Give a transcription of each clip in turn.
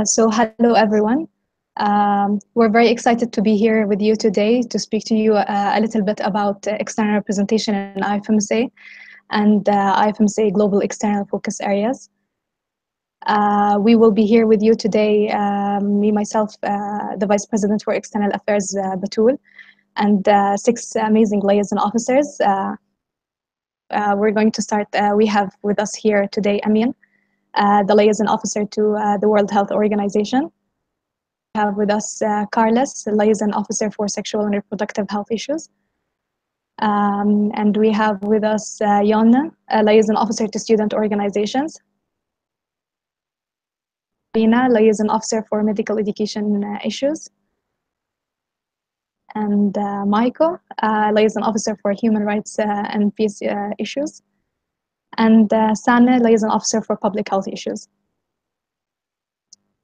So hello everyone. We're very excited to be here with you today to speak to you a little bit about external representation in IFMSA and IFMSA global external focus areas. We will be here with you today, me, myself, the Vice President for External Affairs, Batul, and 6 amazing liaison officers. We're going to start, we have with us here today Amin, the liaison officer to the World Health Organization. We have with us Carlos, the liaison officer for sexual and reproductive health issues. And we have with us Jonna, a liaison officer to student organizations. Rina, liaison officer for medical education issues. And Michael, liaison officer for human rights and peace issues. And Sana, liaison officer for public health issues.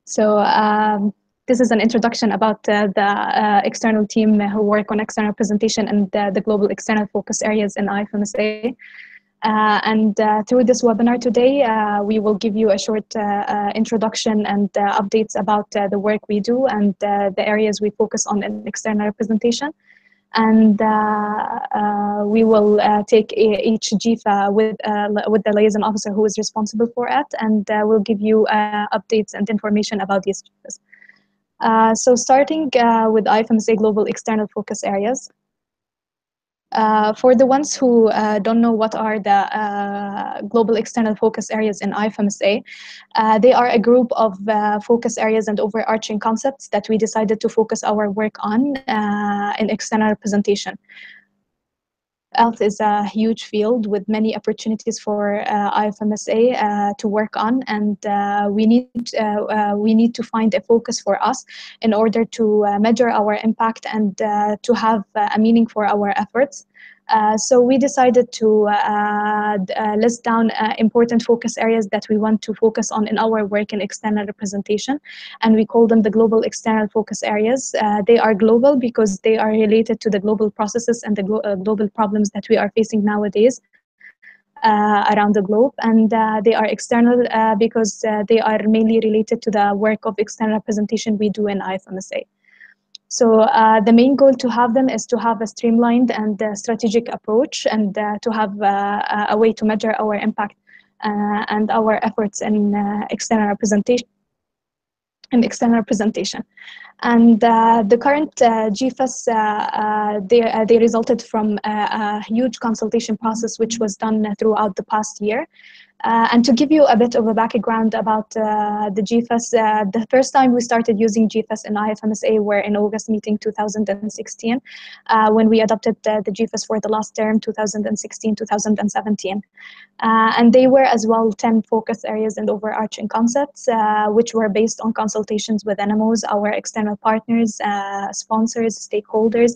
So this is an introduction about the external team who work on external representation and the global external focus areas in IFMSA. And through this webinar today, we will give you a short introduction and updates about the work we do and the areas we focus on in external representation. And we will take each GEFA with the liaison officer who is responsible for it, and we'll give you updates and information about these GEFAs. So starting with IFMSA Global External Focus Areas. For the ones who don't know what are the global external focus areas in IFMSA, they are a group of focus areas and overarching concepts that we decided to focus our work on in external representation. Health is a huge field with many opportunities for IFMSA to work on, and we need to find a focus for us in order to measure our impact and to have a meaning for our efforts. So we decided to list down important focus areas that we want to focus on in our work in external representation, and we call them the global external focus areas. They are global because they are related to the global processes and the global problems that we are facing nowadays around the globe, and they are external because they are mainly related to the work of external representation we do in IFMSA. So the main goal to have them is to have a streamlined and strategic approach, and to have a way to measure our impact and our efforts in external representation. And the current GEFAs, they resulted from a huge consultation process which was done throughout the past year. And to give you a bit of a background about the GEFAs, the first time we started using GEFAs in IFMSA were in August meeting 2016, when we adopted the GEFAs for the last term, 2016-2017. And they were as well 10 focus areas and overarching concepts, which were based on consultations with NMOs, our external partners, sponsors, stakeholders,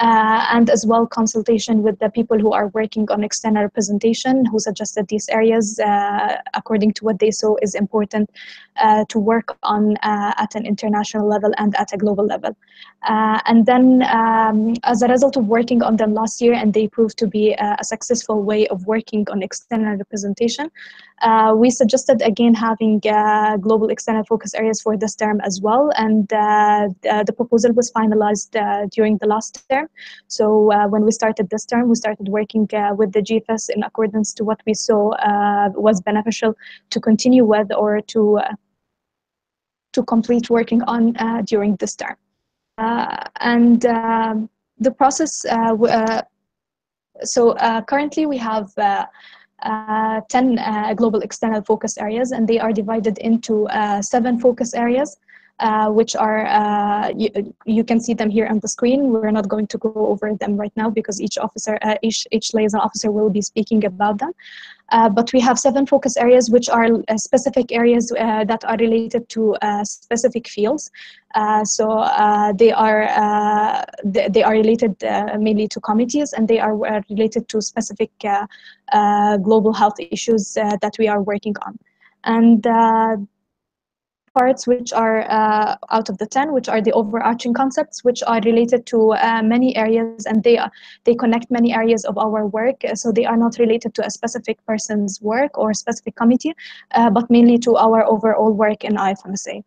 and as well consultation with the people who are working on external representation, who suggested these areas according to what they saw is important to work on at an international level and at a global level. And then as a result of working on them last year, and they proved to be a successful way of working on external representation, we suggested again having global external focus areas for this term as well, and the proposal was finalized during the last term. So when we started this term, we started working with the GEFAs in accordance to what we saw was beneficial to continue with or to complete working on during this term. And the process, so currently we have 10 global external focus areas, and they are divided into 7 focus areas, which are, you can see them here on the screen. We're not going to go over them right now because each officer, each liaison officer will be speaking about them. But we have 7 focus areas, which are specific areas that are related to specific fields. So they are related mainly to committees, and they are related to specific global health issues that we are working on. And parts which are out of the 10, which are the overarching concepts, which are related to many areas, and they connect many areas of our work. So they are not related to a specific person's work or a specific committee, but mainly to our overall work in IFMSA.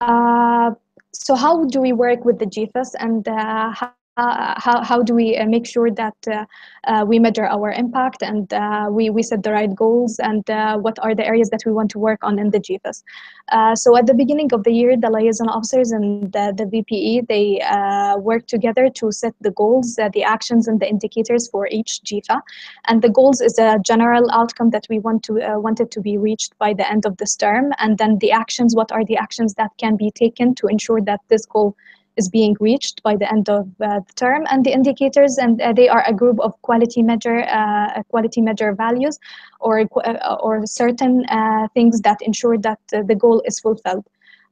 So how do we work with the GEFAs, and how do we make sure that we measure our impact, and we set the right goals, and what are the areas that we want to work on in the GEFAs? So at the beginning of the year, the liaison officers and the VPE, they work together to set the goals, the actions, and the indicators for each GEFA. And the goals is a general outcome that we wanted to be reached by the end of this term. And then the actions, what are the actions that can be taken to ensure that this goal is being reached by the end of the term, and the indicators, and they are a group of quality measure values, or certain things that ensure that the goal is fulfilled.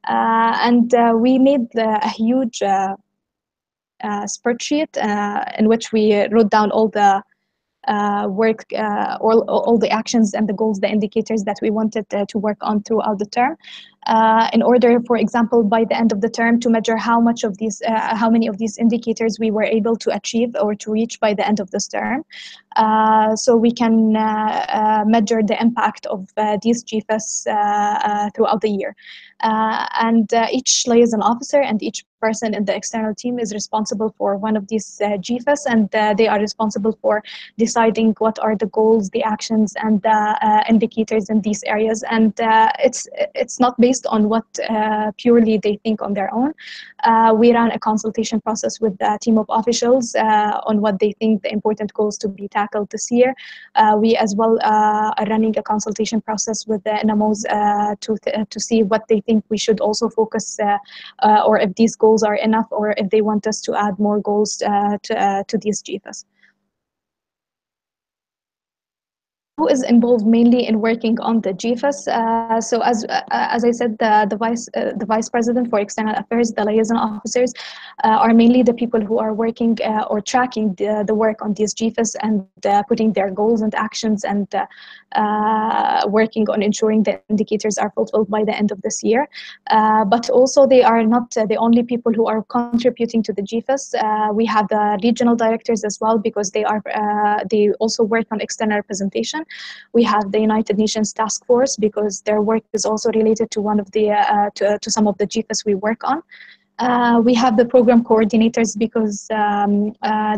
And we made a huge spreadsheet in which we wrote down all the work, all the actions and the goals, the indicators that we wanted to work on throughout the term, in order, for example, by the end of the term, to measure how many of these indicators we were able to achieve or to reach by the end of this term. So we can measure the impact of these GEFAs throughout the year. And each liaison officer and each person in the external team is responsible for one of these GEFAs, and they are responsible for deciding what are the goals, the actions, and the indicators in these areas. And it's not based on what purely they think on their own. We run a consultation process with the team of officials on what they think the important goals to be tackled this year. We as well are running a consultation process with the NMOs to see what they think we should also focus, or if these goals are enough, or if they want us to add more goals to these GEFAs. Who is involved mainly in working on the GEFAs? So as I said, the vice president for external affairs, the liaison officers, are mainly the people who are working or tracking the work on these GEFAs, and putting their goals and actions, and working on ensuring the indicators are fulfilled by the end of this year. But also, they are not the only people who are contributing to the GEFAs. We have the regional directors as well, because they also work on external representation. We have the United Nations Task Force, because their work is also related to one of the to some of the GEFAs we work on. We have the program coordinators, because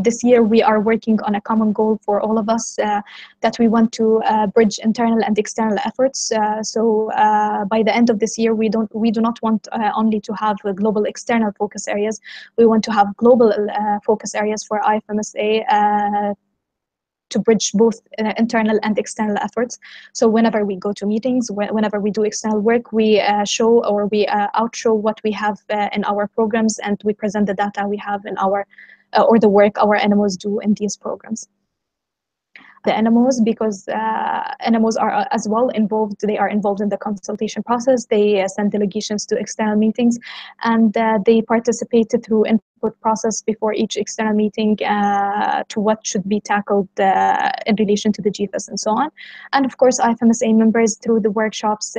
this year we are working on a common goal for all of us, that we want to bridge internal and external efforts. So by the end of this year, we do not want only to have global external focus areas. We want to have global focus areas for IFMSA, to bridge both internal and external efforts. So whenever we go to meetings, whenever we do external work, we show, or we outshow what we have in our programs, and we present the data we have in our, or the work our NMOs do in these programs. The NMOs, because NMOs are as well involved. They are involved in the consultation process. They send delegations to external meetings, and they participate through input process before each external meeting to what should be tackled in relation to the GEFAs and so on. And of course, IFMSA members through the workshops,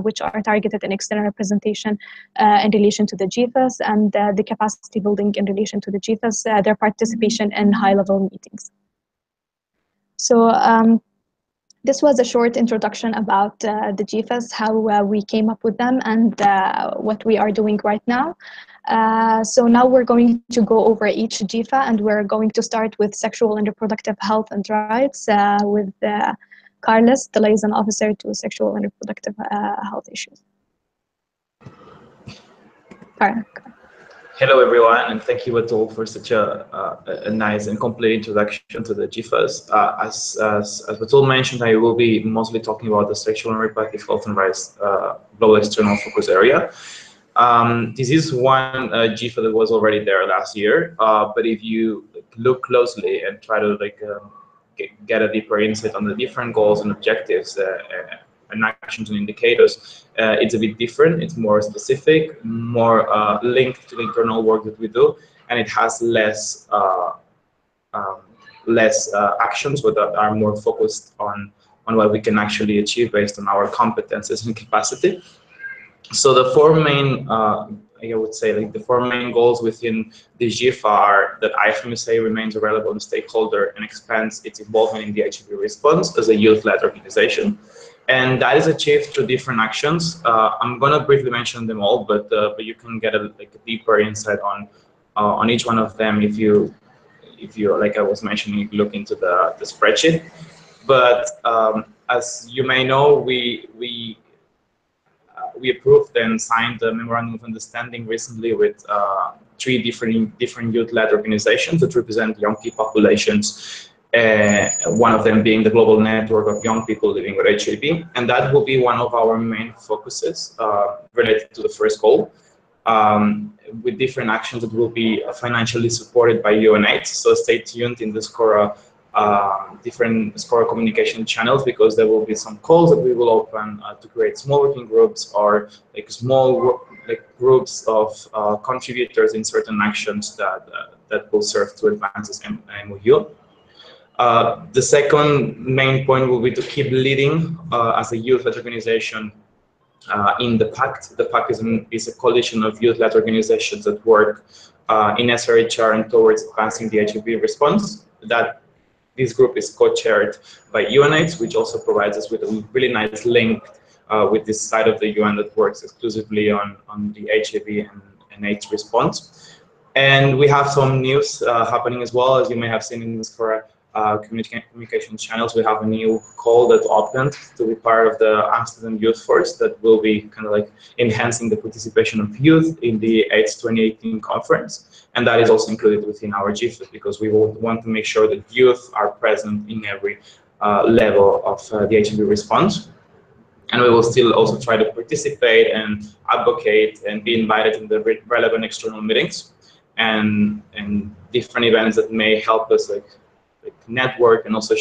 which are targeted in external representation in relation to the GEFAs, and the capacity building in relation to the GEFAs, their participation in high-level meetings. So this was a short introduction about the GEFAs, how we came up with them, and what we are doing right now. So now we're going to go over each GEFA, and we're going to start with sexual and reproductive health and rights with Carlos, the liaison officer to sexual and reproductive health issues. Carlos. Hello, everyone, and thank you, Atul, for such a nice and complete introduction to the GEFAs. As Atul mentioned, I will be mostly talking about the sexual and reproductive health and rights global external focus area. This is one GEFA that was already there last year, but if you look closely and try to get a deeper insight on the different goals and objectives and actions and indicators, it's a bit different. It's more specific, more linked to the internal work that we do, and it has less actions, but that are more focused on what we can actually achieve based on our competences and capacity. So the four main, I would say, the four main goals within the GEFA are that IFMSA remains a relevant stakeholder and expands its involvement in the HIV response as a youth-led organization. And that is achieved through different actions. I'm going to briefly mention them all, but you can get a deeper insight on each one of them if you like I was mentioning, look into the spreadsheet. But as you may know, we approved and signed a memorandum of understanding recently with 3 different youth-led organizations that represent young people populations. One of them being the Global Network of Young People Living with HIV, and that will be one of our main focuses related to the first goal, with different actions that will be financially supported by UNAIDS. So stay tuned in the SCORA, different SCORA communication channels, because there will be some calls that we will open to create small working groups or small groups of contributors in certain actions that will serve to advance this MOU. The second main point will be to keep leading as a youth-led organization in the PACT. The PACT is a coalition of youth-led organizations that work in SRHR and towards advancing the HIV response. This group is co-chaired by UNAIDS, which also provides us with a really nice link with this side of the UN that works exclusively on the HIV and AIDS response. And we have some news happening as well, as you may have seen in this for communication channels. We have a new call that opened to be part of the Amsterdam Youth Force that will be kind of enhancing the participation of youth in the AIDS 2018 conference. And that is also included within our GEFA, because we will want to make sure that youth are present in every level of the HIV response. And we will still also try to participate and advocate and be invited in the relevant external meetings and different events that may help us network and also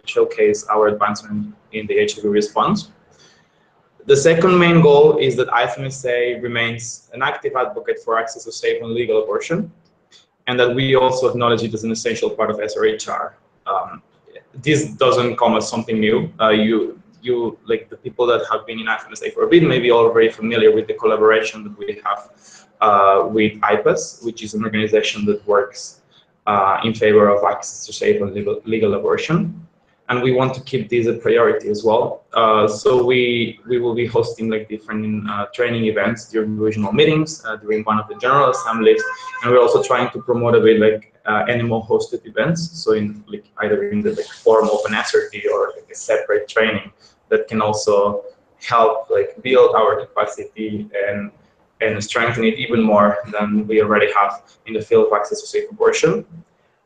showcase our advancement in the HIV response. The second main goal is that IFMSA remains an active advocate for access to safe and legal abortion, and that we also acknowledge it as an essential part of SRHR. This doesn't come as something new. You like the people that have been in IFMSA for a bit may be already familiar with the collaboration that we have with IPAS, which is an organization that works in favor of access to safe and legal abortion. And we want to keep this a priority as well. So we will be hosting different training events during regional meetings, during one of the general assemblies, and we're also trying to promote a bit animal hosted events. So in either in the form of an SRT or a separate training that can also help build our capacity and strengthen it even more than we already have in the field of access to safe abortion.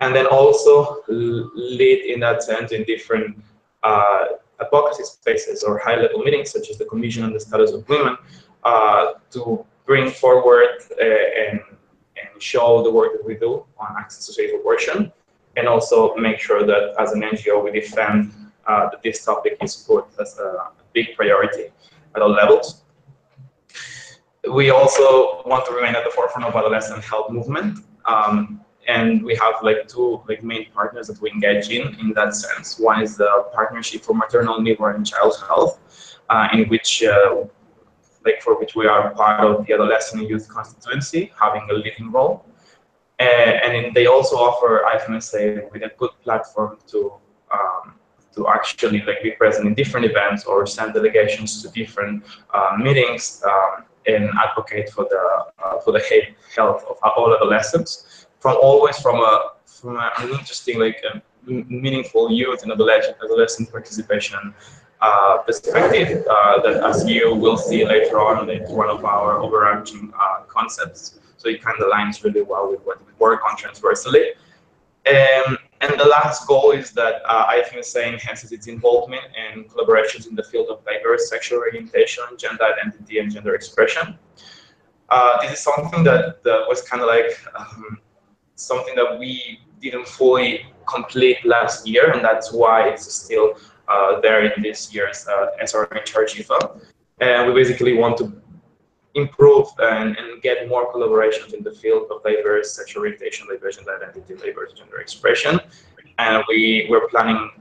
And then also lead in that sense in different advocacy spaces or high-level meetings, such as the Commission on the Status of Women, to bring forward and show the work that we do on access to safe abortion, and also make sure that as an NGO we defend that this topic is put as a big priority at all levels. We also want to remain at the forefront of adolescent health movement. And we have 2 main partners that we engage in that sense. One is the Partnership for Maternal, Newborn, and Child Health, in which, for which we are part of the Adolescent and Youth Constituency, having a leading role. And they also offer IFMSA with a good platform to actually be present in different events or send delegations to different meetings and advocate for the health of all adolescents. From an interesting, meaningful youth and adolescent participation perspective that, as you will see later on, it's one of our overarching concepts. So it kind of aligns really well with what we work on transversally. And the last goal is that IFMSA enhances its involvement and collaborations in the field of diverse sexual orientation, gender identity, and gender expression. This is something that was kind of something that we didn't fully complete last year, and that's why it's still there in this year's SRHR GEFA. And we basically want to improve and get more collaborations in the field of diverse sexual orientation, diverse gender identity, diverse gender expression. And we're planning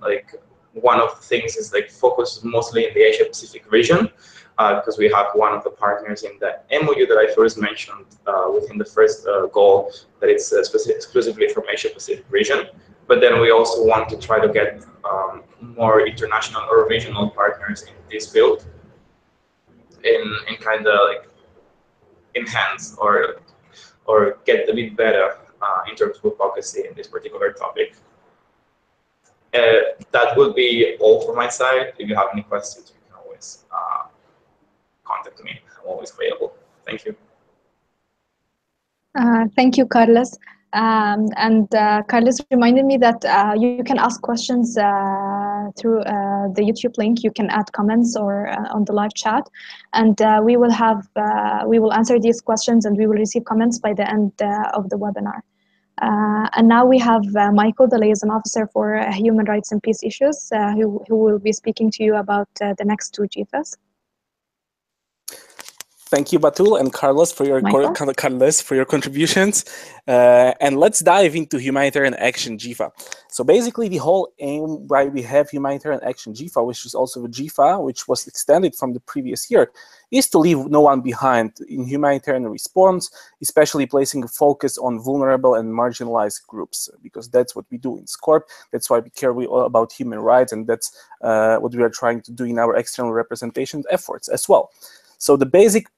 one of the things is focus mostly in the Asia Pacific region, because we have one of the partners in the MOU that I first mentioned within the first goal, that it's exclusively from Asia Pacific region. But then we also want to try to get more international or regional partners in this field in kind of like enhance or get a bit better in terms of advocacy in this particular topic. That would be all from my side. If you have any questions, you can always contact me. I'm always available. Thank you. Thank you, Carlos. Carlos reminded me that you can ask questions through the YouTube link. You can add comments or on the live chat, and we will answer these questions and we will receive comments by the end of the webinar. And now we have Michael, the liaison officer for human rights and peace issues, who will be speaking to you about the next two GEFAs. Thank you, Batul and Carlos, for your contributions. And let's dive into Humanitarian Action GEFA. So basically, the whole aim why we have Humanitarian Action GEFA, which is also a GEFA, which was extended from the previous year, is to leave no one behind in humanitarian response, especially placing a focus on vulnerable and marginalized groups, because that's what we do in SCORP. That's why we care about human rights, and that's what we are trying to do in our external representation efforts as well. So the basic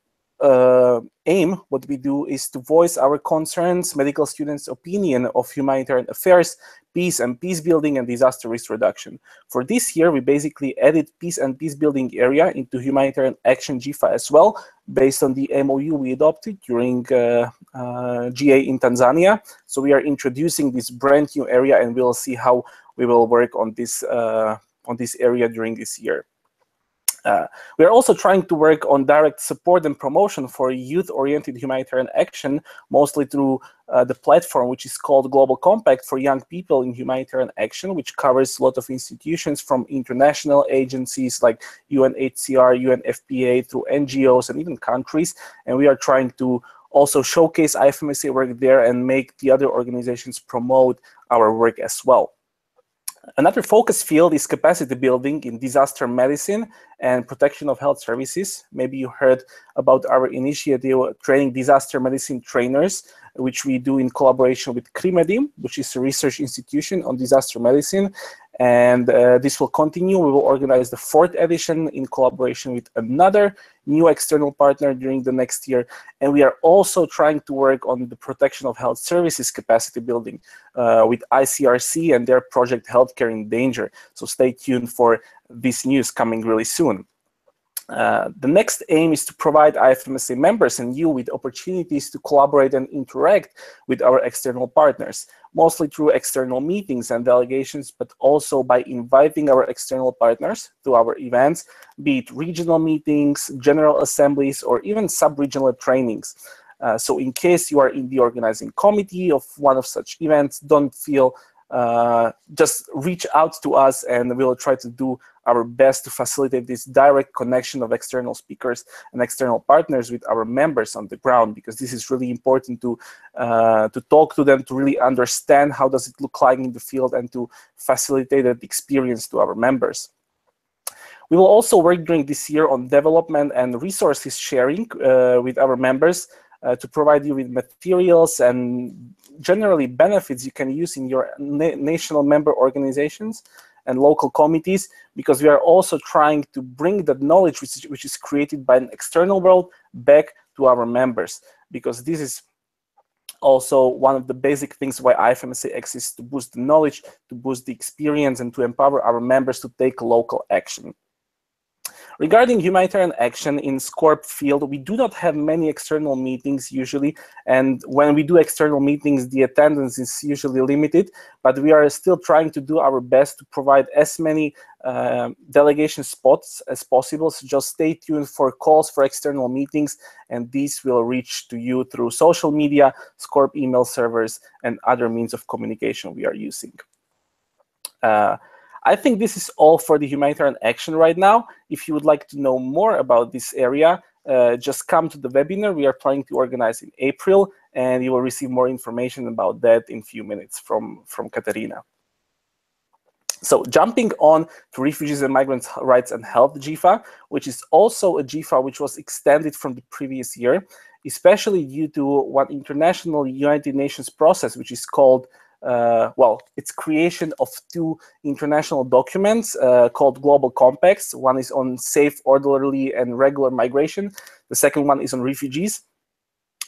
aim, what we do is to voice our concerns, medical students' opinion of humanitarian affairs, peace and peace building, and disaster risk reduction. For this year, we basically added peace and peace building area into Humanitarian Action GEFA as well, based on the MOU we adopted during GA in Tanzania. So we are introducing this brand new area, and we'll see how we will work on this area during this year. We are also trying to work on direct support and promotion for youth-oriented humanitarian action, mostly through the platform, which is called Global Compact for Young People in Humanitarian Action, which covers a lot of institutions from international agencies like UNHCR, UNFPA, through NGOs and even countries. And we are trying to also showcase IFMSA work there and make the other organizations promote our work as well. Another focus field is capacity building in disaster medicine and protection of health services. Maybe you heard about our initiative training disaster medicine trainers, which we do in collaboration with CRIMEDIM, which is a research institution on disaster medicine. And this will continue. We will organize the 4th edition in collaboration with another new external partner during the next year. And we are also trying to work on the protection of health services capacity building with ICRC and their project Healthcare in Danger. So stay tuned for this news coming really soon. The next aim is to provide IFMSA members and you with opportunities to collaborate and interact with our external partners, mostly through external meetings and delegations, but also by inviting our external partners to our events, be it regional meetings, general assemblies, or even sub-regional trainings. So in case you are in the organizing committee of one of such events, don't feel just reach out to us, and we'll try to do our best to facilitate this direct connection of external speakers and external partners with our members on the ground, because this is really important to talk to them, to really understand how does it look like in the field, and to facilitate that experience to our members. We will also work during this year on development and resources sharing with our members to provide you with materials and generally benefits you can use in your national member organizations and local committees, because we are also trying to bring that knowledge which is created by an external world back to our members, because this is also one of the basic things why IFMSA exists, to boost the knowledge, to boost the experience, and to empower our members to take local action. Regarding humanitarian action in SCORP field, we do not have many external meetings usually, and when we do external meetings, the attendance is usually limited, but we are still trying to do our best to provide as many delegation spots as possible. So just stay tuned for calls for external meetings, and these will reach to you through social media, SCORP email servers, and other means of communication we are using. I think this is all for the humanitarian action right now. If you would like to know more about this area, just come to the webinar we are planning to organize in April, and you will receive more information about that in a few minutes from Katerina. So jumping on to Refugees and Migrants' Rights and Health GEFA, which is also a GEFA which was extended from the previous year, especially due to one international United Nations process, which is called well, it's creation of two international documents called Global Compacts. One is on safe, orderly, and regular migration. The second one is on refugees.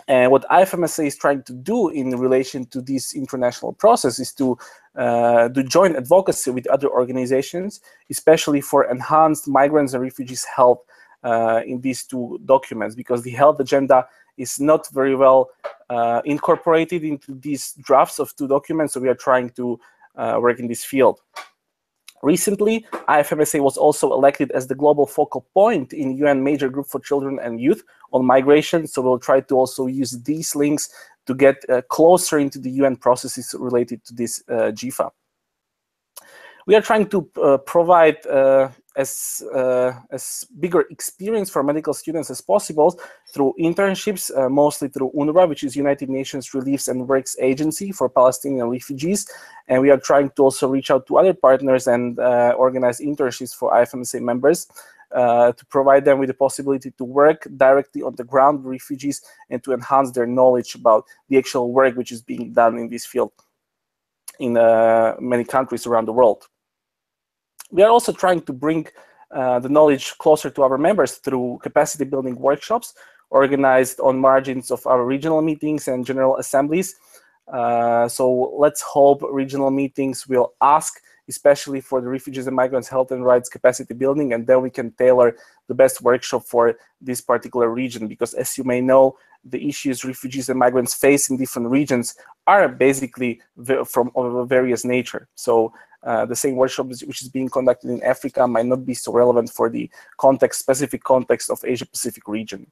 And what IFMSA is trying to do in relation to this international process is to do joint advocacy with other organizations, especially for enhanced migrants and refugees' health in these two documents, because the health agenda is not very well incorporated into these drafts of two documents. So we are trying to work in this field. Recently, IFMSA was also elected as the global focal point in UN Major Group for Children and Youth on migration. So we'll try to also use these links to get closer into the UN processes related to this GEFA. We are trying to provide as bigger experience for medical students as possible through internships, mostly through UNRWA, which is United Nations Reliefs and Works Agency for Palestinian refugees. And we are trying to also reach out to other partners and organize internships for IFMSA members to provide them with the possibility to work directly on the ground with refugees and to enhance their knowledge about the actual work which is being done in this field in many countries around the world. We are also trying to bring the knowledge closer to our members through capacity building workshops organized on margins of our regional meetings and general assemblies. So let's hope regional meetings will ask, especially for the refugees and migrants' health and rights capacity building, and then we can tailor the best workshop for this particular region. Because as you may know, the issues refugees and migrants face in different regions are basically from various nature. So the same workshop which is being conducted in Africa might not be so relevant for the specific context of Asia-Pacific region.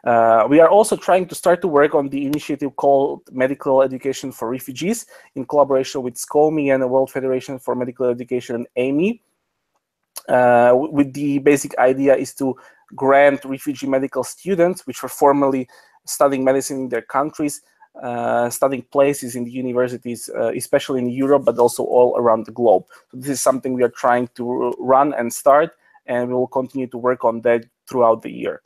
We are also trying to start to work on the initiative called Medical Education for Refugees in collaboration with SCOME and the World Federation for Medical Education and AMI. With the basic idea is to grant refugee medical students, which were formerly studying medicine in their countries, studying places in the universities, especially in Europe, but also all around the globe. So this is something we are trying to run and start, and we will continue to work on that throughout the year.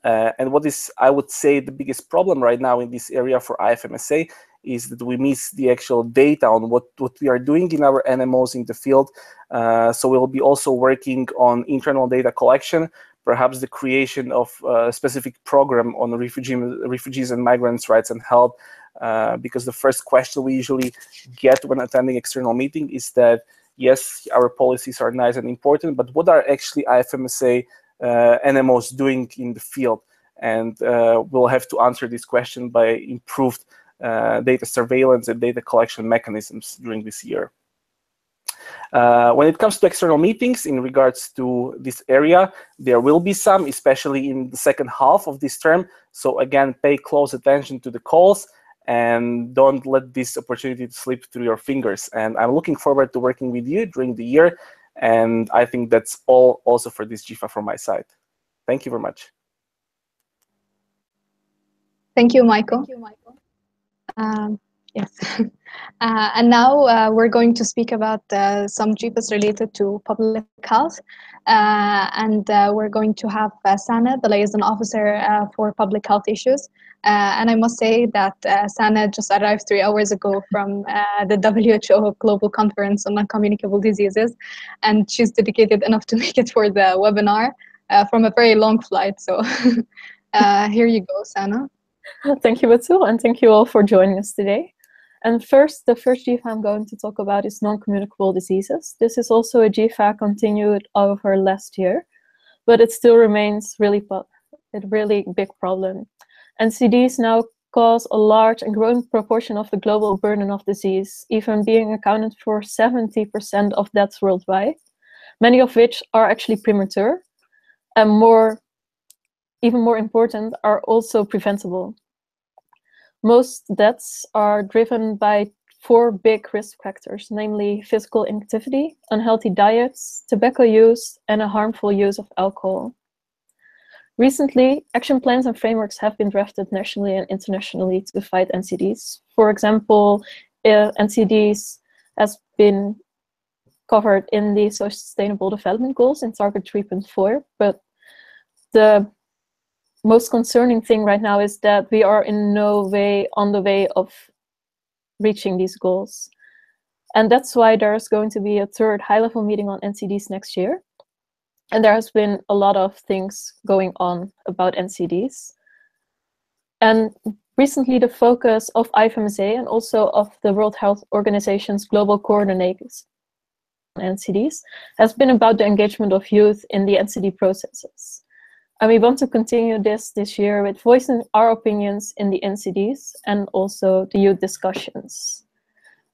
And what is, I would say, the biggest problem right now in this area for IFMSA is that we miss the actual data on what we are doing in our NMOs in the field. So we'll be also working on internal data collection, perhaps the creation of a specific program on refugees and migrants' rights and health, because the first question we usually get when attending external meeting is that, yes, our policies are nice and important, but what are actually IFMSA NMOs doing in the field? And we'll have to answer this question by improved data surveillance and data collection mechanisms during this year. When it comes to external meetings in regards to this area, there will be some, especially in the second half of this term. So again, pay close attention to the calls and don't let this opportunity slip through your fingers. And I'm looking forward to working with you during the year. And I think that's all also for this GEFA from my side. Thank you very much. Thank you, Michael. Yes. And now we're going to speak about some GEFAs related to public health. And we're going to have Sana, the liaison officer for public health issues. And I must say that Sana just arrived 3 hours ago from the WHO Global Conference on Noncommunicable Diseases. And she's dedicated enough to make it for the webinar from a very long flight. So here you go, Sana. Thank you, Batul, and thank you all for joining us today. And the first GEFA I'm going to talk about is non-communicable diseases. This is also a GEFA continued over last year, but it still remains a really big problem. NCDs now cause a large and growing proportion of the global burden of disease, even being accounted for 70% of deaths worldwide, many of which are actually premature, and even more important, are also preventable. Most deaths are driven by 4 big risk factors, namely physical inactivity, unhealthy diets, tobacco use, and a harmful use of alcohol. Recently, action plans and frameworks have been drafted nationally and internationally to fight NCDs. For example, NCDs has been covered in the Sustainable Development Goals in Target 3.4, but the most concerning thing right now is that we are in no way on the way of reaching these goals. And that's why there's going to be a third high-level meeting on NCDs next year. And there has been a lot of things going on about NCDs. And recently the focus of IFMSA and also of the World Health Organization's global coordinators on NCDs has been about the engagement of youth in the NCD processes. And we want to continue this year with voicing our opinions in the NCDs and also the youth discussions.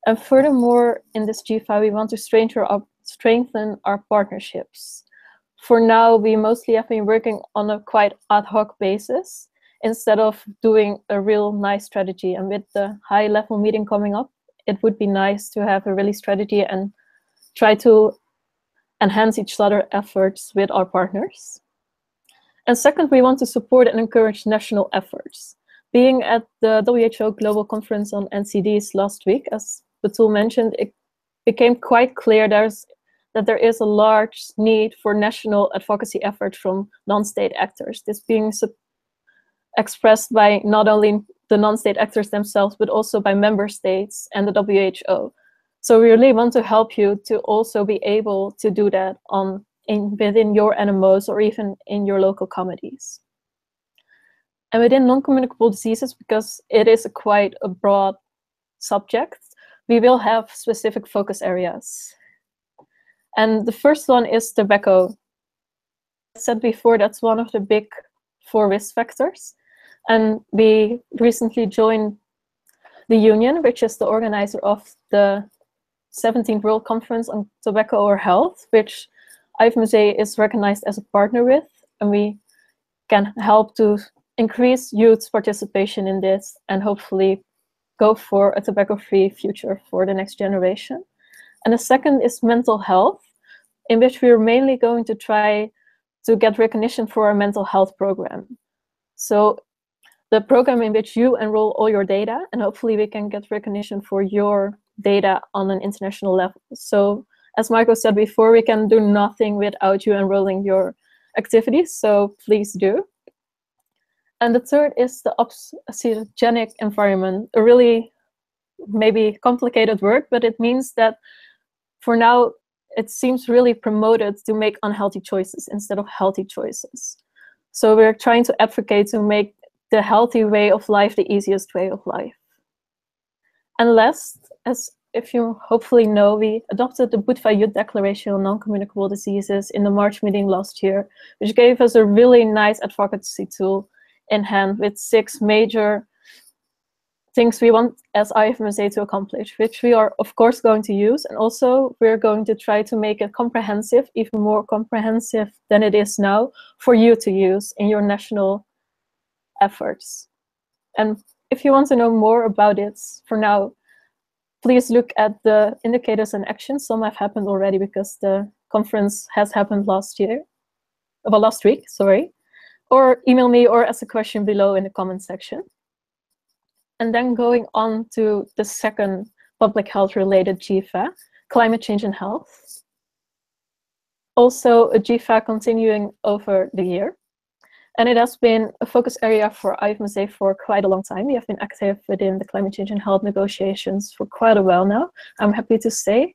And furthermore, in this GEFA, we want to strengthen our partnerships. For now, we mostly have been working on a quite ad hoc basis instead of doing a real nice strategy. And with the high-level meeting coming up, it would be nice to have a really strategy and try to enhance each other's efforts with our partners. And second, we want to support and encourage national efforts. Being at the WHO Global Conference on NCDs last week, as Batul mentioned, it became quite clear that there is a large need for national advocacy efforts from non-state actors. This being expressed by not only the non-state actors themselves, but also by member states and the WHO. So we really want to help you to also be able to do that within your NMOs or even in your local committees. And within non-communicable diseases, because it is quite a broad subject, we will have specific focus areas. And the first one is tobacco. I said before, that's one of the big 4 risk factors. And we recently joined the Union, which is the organizer of the 17th World Conference on Tobacco or Health, which IFMSA is recognized as a partner with, and we can help to increase youth participation in this and hopefully go for a tobacco-free future for the next generation. And the second is mental health, in which we are mainly going to try to get recognition for our mental health program. So the program in which you enroll all your data, and hopefully we can get recognition for your data on an international level. So as Marco said before, we can do nothing without you enrolling your activities, so please do. And the third is the obesogenic environment, a really maybe complicated word, but it means that for now, it seems really promoted to make unhealthy choices instead of healthy choices. So we're trying to advocate to make the healthy way of life the easiest way of life. And last, as if you hopefully know, we adopted the Budva Youth Declaration on Non-Communicable Diseases in the March meeting last year, which gave us a really nice advocacy tool in hand with 6 major things we want as IFMSA to accomplish, which we are of course going to use, and also we're going to try to make it comprehensive, even more comprehensive than it is now, for you to use in your national efforts. And if you want to know more about it, for now, please look at the indicators and actions. Some have happened already because the conference has happened last week, sorry. Or email me or ask a question below in the comment section. And then going on to the second public health related GEFA, climate change and health. Also a GEFA continuing over the year. And it has been a focus area for IFMSA for quite a long time. We have been active within the climate change and health negotiations for quite a while now, I'm happy to say.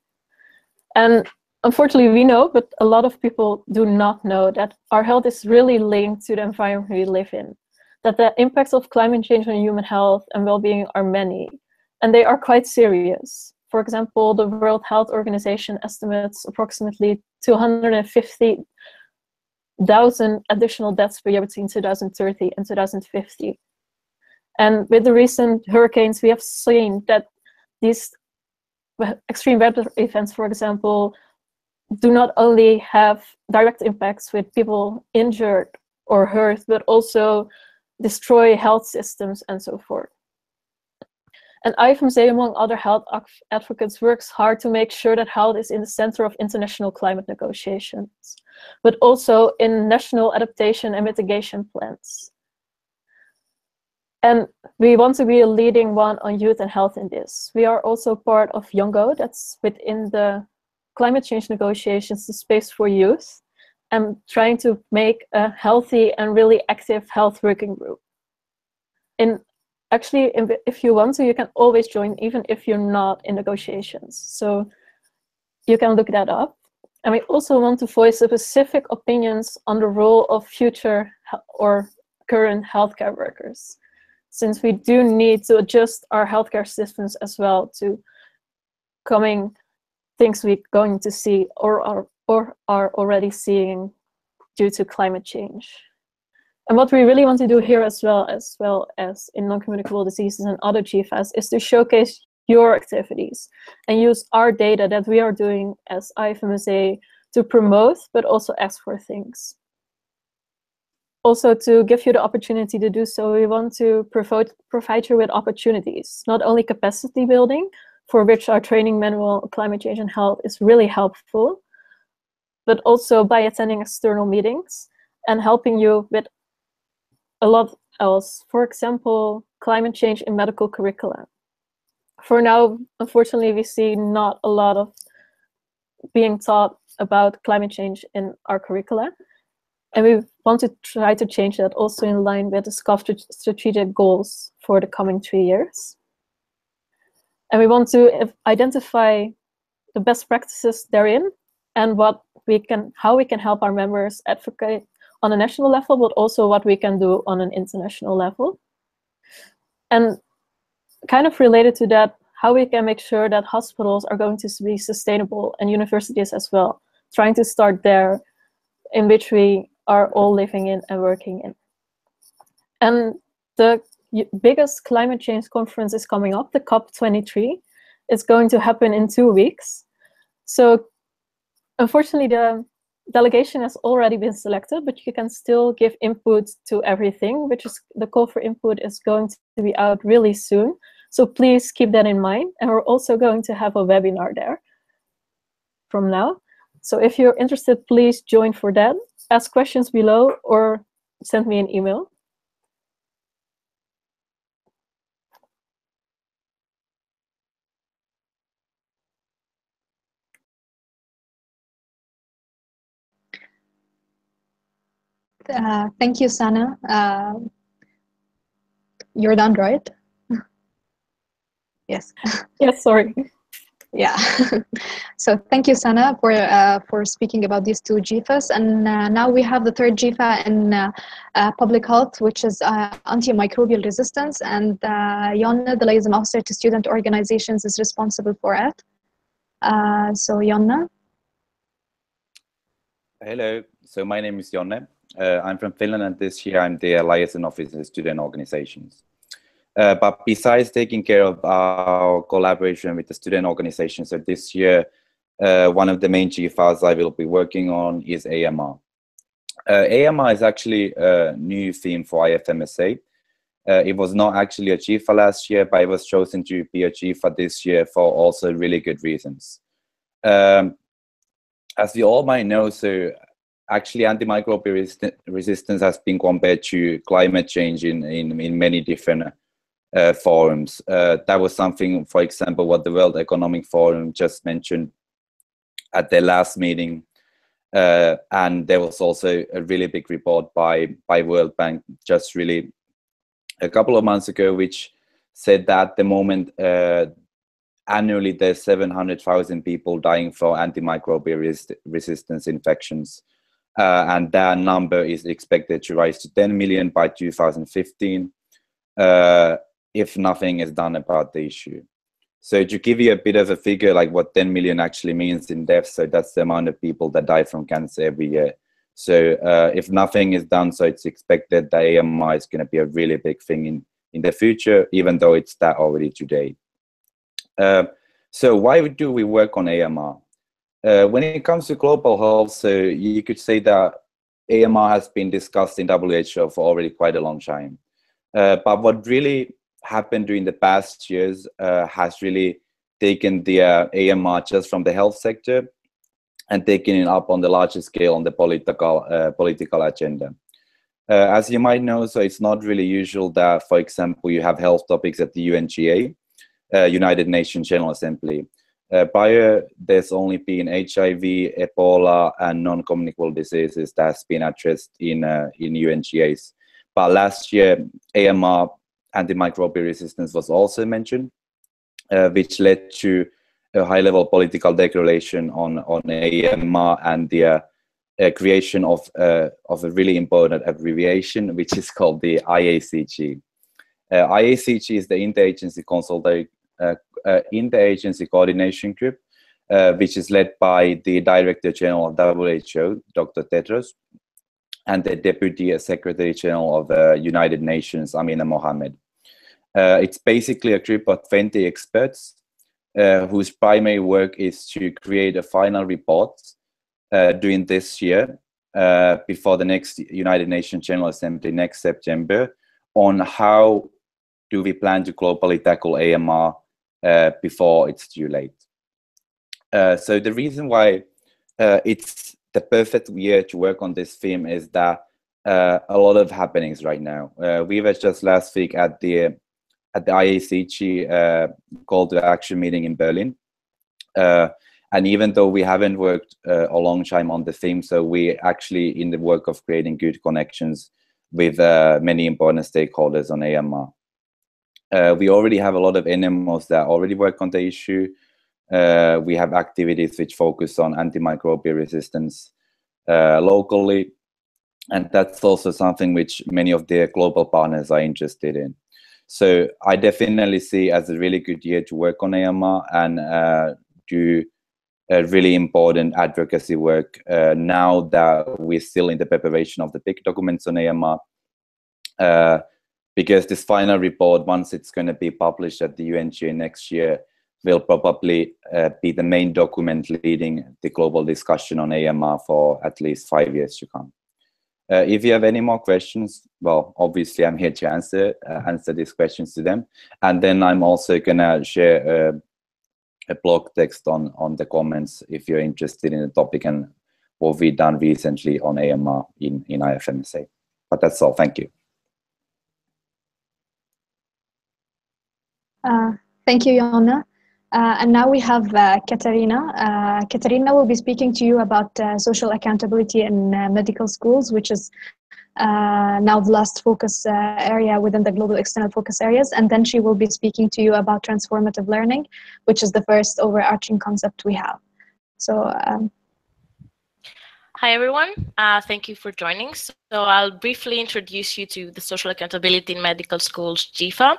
And unfortunately, we know, but a lot of people do not know, that our health is really linked to the environment we live in, that the impacts of climate change on human health and well-being are many, and they are quite serious. For example, the World Health Organization estimates approximately 250,000 additional deaths per year between 2030 and 2050. And with the recent hurricanes, we have seen that these extreme weather events, for example, do not only have direct impacts with people injured or hurt, but also destroy health systems and so forth. And IFMSA, among other health advocates, works hard to make sure that health is in the center of international climate negotiations, but also in national adaptation and mitigation plans. And we want to be a leading one on youth and health in this. We are also part of YONGO, that's within the climate change negotiations, the space for youth, and trying to make a healthy and really active health working group. In actually, if you want to, you can always join, even if you're not in negotiations. So you can look that up. And we also want to voice specific opinions on the role of future or current healthcare workers, since we do need to adjust our healthcare systems as well to coming things we're going to see or are already seeing due to climate change. And what we really want to do here as well as in non-communicable diseases and other GEFAs is to showcase your activities and use our data that we are doing as IFMSA to promote, but also ask for things. Also, to give you the opportunity to do so, we want to provide you with opportunities, not only capacity building, for which our training manual, Climate Change and Health, is really helpful, but also by attending external meetings and helping you with a lot else. For example, climate change in medical curricula. For now, unfortunately, we see not a lot of being taught about climate change in our curricula. And we want to try to change that also in line with the SCOF strategic goals for the coming 3 years. And we want to identify the best practices therein and how we can help our members advocate on a national level, but also what we can do on an international level. And kind of related to that, how we can make sure that hospitals are going to be sustainable and universities as well, trying to start there, in which we are all living in and working in. And the biggest climate change conference is coming up, the COP23. It's going to happen in 2 weeks. So unfortunately, the delegation has already been selected, but you can still give input to everything, which is the call for input is going to be out really soon. So please keep that in mind. And we're also going to have a webinar there from now. So if you're interested, please join for that. Ask questions below or send me an email. Thank you, Sana. You're done, right? Yes. Yes, sorry. Yeah. So thank you, Sana, for speaking about these 2 GEFAs. And now we have the 3rd GEFA in public health, which is antimicrobial resistance. And Jonna, the liaison officer to student organizations, is responsible for it. So Jonna. Hello. So my name is Jonne. I'm from Finland, and this year I'm the liaison officer to student organizations. But besides taking care of our collaboration with the student organizations, so this year, one of the main GEFAs I will be working on is AMR. AMR is actually a new theme for IFMSA. It was not actually a GEFA last year, but it was chosen to be a GEFA this year for also really good reasons. As you all might know, so actually antimicrobial resistance has been compared to climate change in many different forums. That was something, for example, what the World Economic Forum just mentioned at their last meeting. And there was also a really big report by World Bank just really a couple of months ago, which said that at the moment, annually there's 700,000 people dying from antimicrobial resistance infections. And that number is expected to rise to 10 million by 2015 if nothing is done about the issue. So to give you a bit of a figure, like what 10 million actually means in deaths, so that's the amount of people that die from cancer every year. So if nothing is done, so it's expected that AMR is going to be a really big thing in the future, even though it's that already today. So why do we work on AMR? When it comes to global health, so you could say that AMR has been discussed in WHO for already quite a long time. But what really happened during the past years has really taken the AMR just from the health sector and taken it up on the larger scale on the political agenda. As you might know, so it's not really usual that, for example, you have health topics at the UNGA, United Nations General Assembly. Prior, there's only been HIV, Ebola, and non-communicable diseases that's been addressed in UNGAs. But last year, AMR antimicrobial resistance was also mentioned, which led to a high-level political declaration on AMR and the creation of a really important abbreviation, which is called the IACG. IACG is the Interagency Coordination Group, which is led by the Director General of WHO, Dr. Tedros, and the Deputy Secretary General of the United Nations, Amina Mohammed. It's basically a group of 20 experts whose primary work is to create a final report during this year before the next United Nations General Assembly next September on how do we plan to globally tackle AMR before it's too late. So the reason why it's the perfect year to work on this theme is that a lot of happenings right now. We were just last week at the IACG Call to Action meeting in Berlin. And even though we haven't worked a long time on the theme, so we actually in the work of creating good connections with many important stakeholders on AMR. We already have a lot of NMOs that already work on the issue. We have activities which focus on antimicrobial resistance locally. And that's also something which many of their global partners are interested in. So I definitely see as a really good year to work on AMR and do really important advocacy work now that we're still in the preparation of the big documents on AMR. Because this final report, once it's going to be published at the UNGA next year, will probably be the main document leading the global discussion on AMR for at least 5 years to come. If you have any more questions, well, obviously I'm here to answer these questions to them. And then I'm also going to share a blog text on the comments if you're interested in the topic and what we've done recently on AMR in IFMSA. But that's all. Thank you. Thank you, Jonna. And now we have Katarina. Katarina will be speaking to you about social accountability in medical schools, which is now the last focus area within the global external focus areas. And then she will be speaking to you about transformative learning, which is the first overarching concept we have. So, hi, everyone. Thank you for joining. So I'll briefly introduce you to the social accountability in medical schools, GEFA,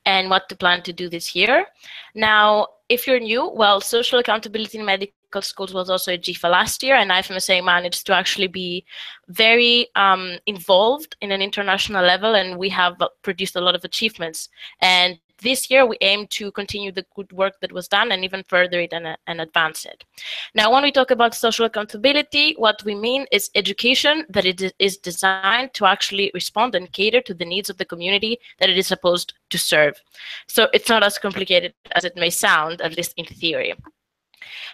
and what to plan to do this year. Now, if you're new, well, social accountability in medical schools was also a GEFA last year, and IFMSA managed to actually be very involved in an international level, and we have produced a lot of achievements. And this year, we aim to continue the good work that was done and even further it and advance it. Now, when we talk about social accountability, what we mean is education that it is designed to actually respond and cater to the needs of the community that it is supposed to serve. So it's not as complicated as it may sound, at least in theory.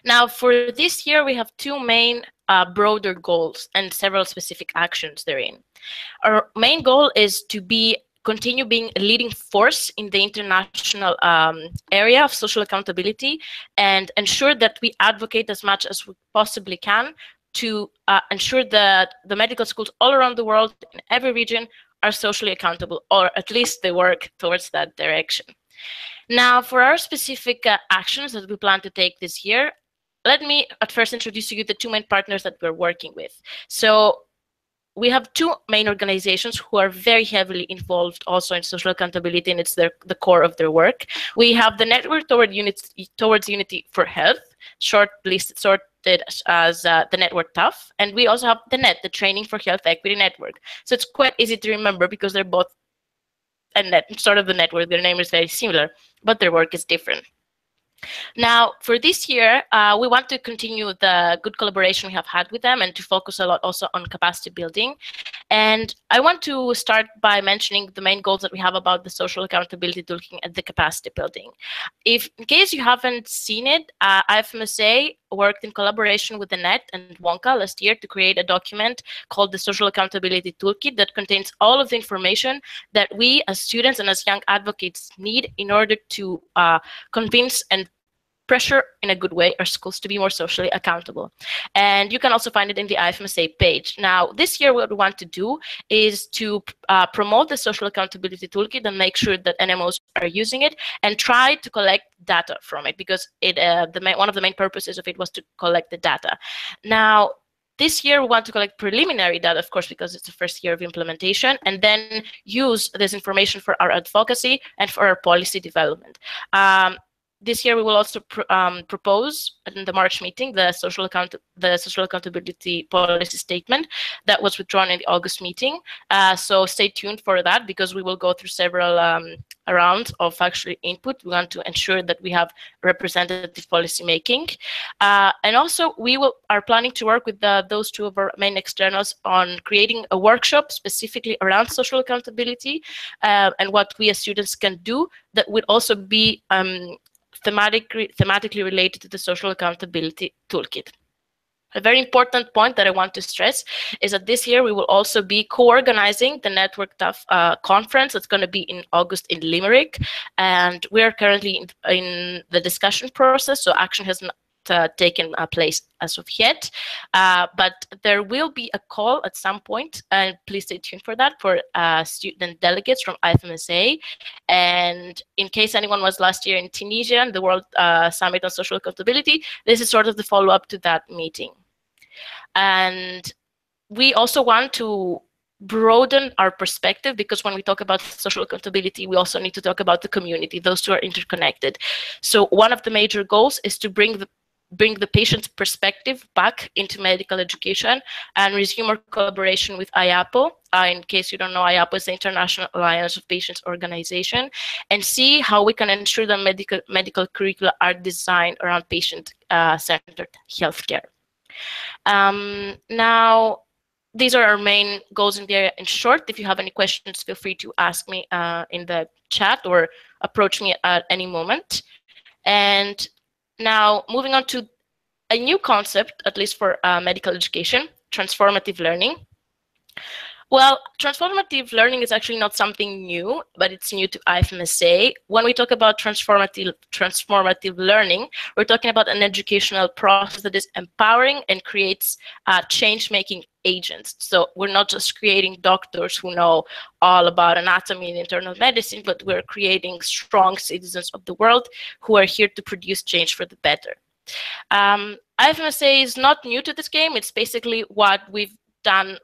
Now, for this year, we have two main broader goals and several specific actions therein. Our main goal is to continue being a leading force in the international area of social accountability and ensure that we advocate as much as we possibly can to ensure that the medical schools all around the world in every region are socially accountable, or at least they work towards that direction. Now, for our specific actions that we plan to take this year, let me at first introduce you to the two main partners that we're working with. So we have two main organizations who are very heavily involved also in social accountability, and it's the core of their work. We have the Network Towards Unity for Health, sorted as the Network TOUGH, and we also have the NET, the Training for Health Equity Network. So it's quite easy to remember because they're both sort of the network. Their name is very similar, but their work is different. Now, for this year, we want to continue the good collaboration we have had with them and to focus a lot also on capacity building. And I want to start by mentioning the main goals that we have about the social accountability, looking at the capacity building. In case you haven't seen it, IFMSA worked in collaboration with the NET and WONCA last year to create a document called the Social Accountability Toolkit that contains all of the information that we as students and as young advocates need in order to convince and pressure in a good way our schools to be more socially accountable. And you can also find it in the IFMSA page. Now, this year what we want to do is to promote the social accountability toolkit and make sure that NMOs are using it and try to collect data from it, because one of the main purposes of it was to collect the data. Now, this year, we want to collect preliminary data, of course, because it's the first year of implementation, and then use this information for our advocacy and for our policy development. This year, we will also propose in the March meeting the social accountability policy statement that was withdrawn in the August meeting. So stay tuned for that, because we will go through several rounds of actually input. We want to ensure that we have representative policy making. And also, we are planning to work with those two of our main externals on creating a workshop specifically around social accountability and what we as students can do that would also be thematically related to the social accountability toolkit. A very important point that I want to stress is that this year we will also be co-organizing the Network Tough conference that's going to be in August in Limerick, and we are currently in the discussion process, so action has not taken place as of yet, but there will be a call at some point, and please stay tuned for that, for student delegates from IFMSA. And in case anyone was last year in Tunisia, the World Summit on Social Accountability, this is sort of the follow-up to that meeting. And we also want to broaden our perspective, because when we talk about social accountability, we also need to talk about the community. Those two are interconnected. So one of the major goals is to bring the patient's perspective back into medical education and resume our collaboration with IAPO. In case you don't know, IAPO is the International Alliance of Patients Organization, and see how we can ensure that medical curricula are designed around patient-centered healthcare. Now, these are our main goals in the area. In short, if you have any questions, feel free to ask me in the chat or approach me at any moment. And now, moving on to a new concept, at least for medical education, transformative learning. Well, transformative learning is actually not something new, but it's new to IFMSA. When we talk about transformative learning, we're talking about an educational process that is empowering and creates change-making agents. So we're not just creating doctors who know all about anatomy and internal medicine, but we're creating strong citizens of the world who are here to produce change for the better. IFMSA is not new to this game. It's basically what we've done